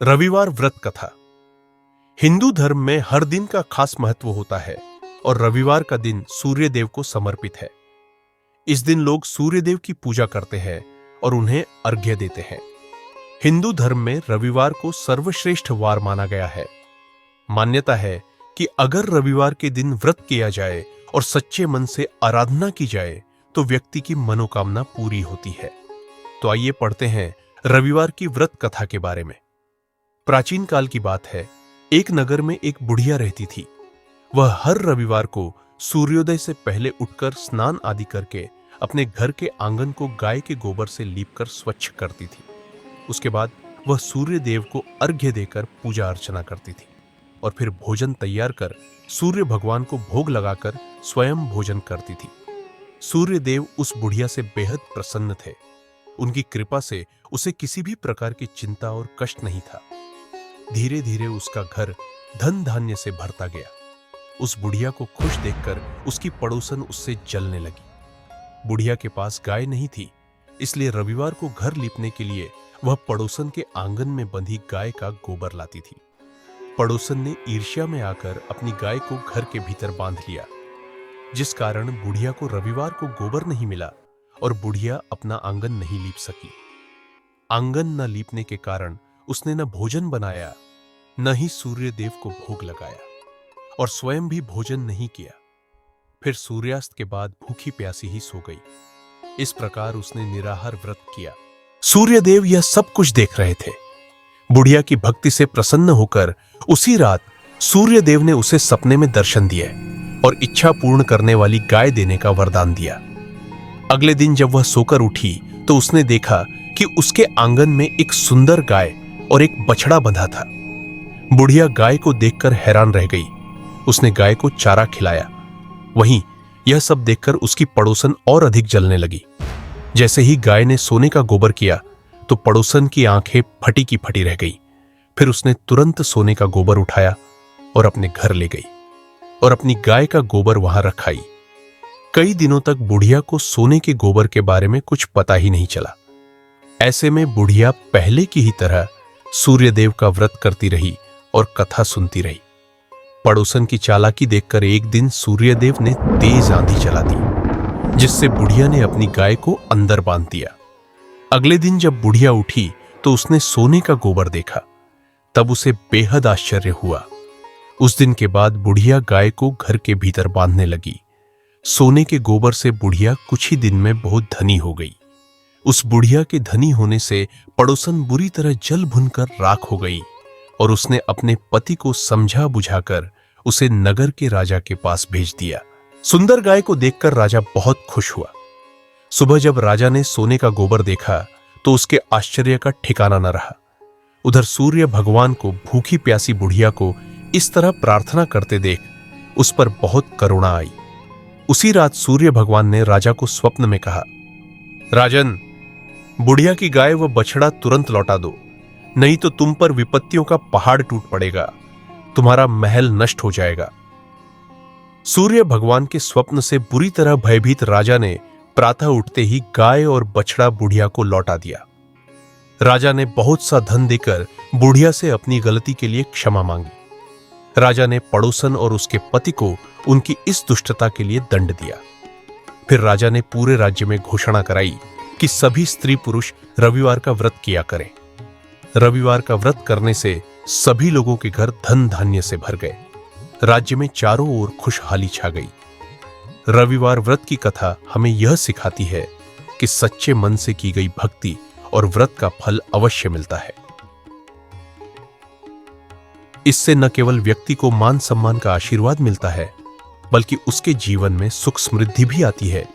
रविवार व्रत कथा। हिंदू धर्म में हर दिन का खास महत्व होता है और रविवार का दिन सूर्य देव को समर्पित है। इस दिन लोग सूर्य देव की पूजा करते हैं और उन्हें अर्घ्य देते हैं। हिंदू धर्म में रविवार को सर्वश्रेष्ठ वार माना गया है। मान्यता है कि अगर रविवार के दिन व्रत किया जाए और सच्चे मन से आराधना की जाए तो व्यक्ति की मनोकामना पूरी होती है। तो आइए पढ़ते हैं रविवार की व्रत कथा के बारे में। प्राचीन काल की बात है, एक नगर में एक बुढ़िया रहती थी। वह हर रविवार को सूर्योदय से पहले उठकर स्नान आदि करके अपने घर के आंगन को गाय के गोबर से लीपकर स्वच्छ करती थी। उसके बाद वह सूर्य देव को अर्घ्य देकर पूजा अर्चना करती थी और फिर भोजन तैयार कर सूर्य भगवान को भोग लगाकर स्वयं भोजन करती थी। सूर्य देव उस बुढ़िया से बेहद प्रसन्न थे। उनकी कृपा से उसे किसी भी प्रकार की चिंता और कष्ट नहीं था। धीरे धीरे उसका घर धन धान्य से भरता गया। उस बुढ़िया को खुश देखकर उसकी पड़ोसन उससे जलने लगी। बुढ़िया के पास गाय नहीं थी, इसलिए रविवार को घर लीपने के लिए वह पड़ोसन के आंगन में बंधी गाय का गोबर लाती थी। पड़ोसन ने ईर्ष्या में आकर अपनी गाय को घर के भीतर बांध लिया, जिस कारण बुढ़िया को रविवार को गोबर नहीं मिला और बुढ़िया अपना आंगन नहीं लीप सकी। आंगन न लीपने के कारण उसने न भोजन बनाया, न ही सूर्य देव को भोग लगाया और स्वयं भी भोजन नहीं किया। फिर सूर्यास्त के बाद भूखी प्यासी ही सो गई। इस प्रकार उसने निराहार व्रत किया। सूर्य देव यह सब कुछ देख रहे थे। बुढ़िया की भक्ति से प्रसन्न होकर उसी रात सूर्य देव ने उसे सपने में दर्शन दिए और इच्छा पूर्ण करने वाली गाय देने का वरदान दिया। अगले दिन जब वह सोकर उठी तो उसने देखा कि उसके आंगन में एक सुंदर गाय और एक बछड़ा बंधा था। बुढ़िया गाय को देखकर हैरान रह गई। उसने गाय को चारा खिलाया। वहीं यह सब देखकर उसकी पड़ोसन और अधिक जलने लगी। जैसे ही गाय ने सोने का गोबर किया तो पड़ोसन की आंखें फटी की फटी रह गई। फिर उसने तुरंत सोने का गोबर उठाया और अपने घर ले गई और अपनी गाय का गोबर वहां रखाई। कई दिनों तक बुढ़िया को सोने के गोबर के बारे में कुछ पता ही नहीं चला। ऐसे में बुढ़िया पहले की ही तरह सूर्य देव का व्रत करती रही और कथा सुनती रही। पड़ोसन की चालाकी देखकर एक दिन सूर्य देव ने तेज आंधी चला दी, जिससे बुढ़िया ने अपनी गाय को अंदर बांध दिया। अगले दिन जब बुढ़िया उठी तो उसने सोने का गोबर देखा। तब उसे बेहद आश्चर्य हुआ। उस दिन के बाद बुढ़िया गाय को घर के भीतर बांधने लगी। सोने के गोबर से बुढ़िया कुछ ही दिन में बहुत धनी हो गई। उस बुढ़िया के धनी होने से पड़ोसन बुरी तरह जल भुनकर राख हो गई और उसने अपने पति को समझा बुझाकर उसे नगर के राजा के पास भेज दिया। सुंदर गाय को देखकर राजा बहुत खुश हुआ। सुबह जब राजा ने सोने का गोबर देखा तो उसके आश्चर्य का ठिकाना न रहा। उधर सूर्य भगवान को भूखी प्यासी बुढ़िया को इस तरह प्रार्थना करते देख उस पर बहुत करुणा आई। उसी रात सूर्य भगवान ने राजा को स्वप्न में कहा, राजन, बुढ़िया की गाय व बछड़ा तुरंत लौटा दो, नहीं तो तुम पर विपत्तियों का पहाड़ टूट पड़ेगा, तुम्हारा महल नष्ट हो जाएगा। सूर्य भगवान के स्वप्न से बुरी तरह भयभीत राजा ने प्रातः उठते ही गाय और बछड़ा बुढ़िया को लौटा दिया। राजा ने बहुत सा धन देकर बुढ़िया से अपनी गलती के लिए क्षमा मांगी। राजा ने पड़ोसन और उसके पति को उनकी इस दुष्टता के लिए दंड दिया। फिर राजा ने पूरे राज्य में घोषणा कराई कि सभी स्त्री पुरुष रविवार का व्रत किया करें। रविवार का व्रत करने से सभी लोगों के घर धन धान्य से भर गए। राज्य में चारों ओर खुशहाली छा गई। रविवार व्रत की कथा हमें यह सिखाती है कि सच्चे मन से की गई भक्ति और व्रत का फल अवश्य मिलता है। इससे न केवल व्यक्ति को मान सम्मान का आशीर्वाद मिलता है, बल्कि उसके जीवन में सुख समृद्धि भी आती है।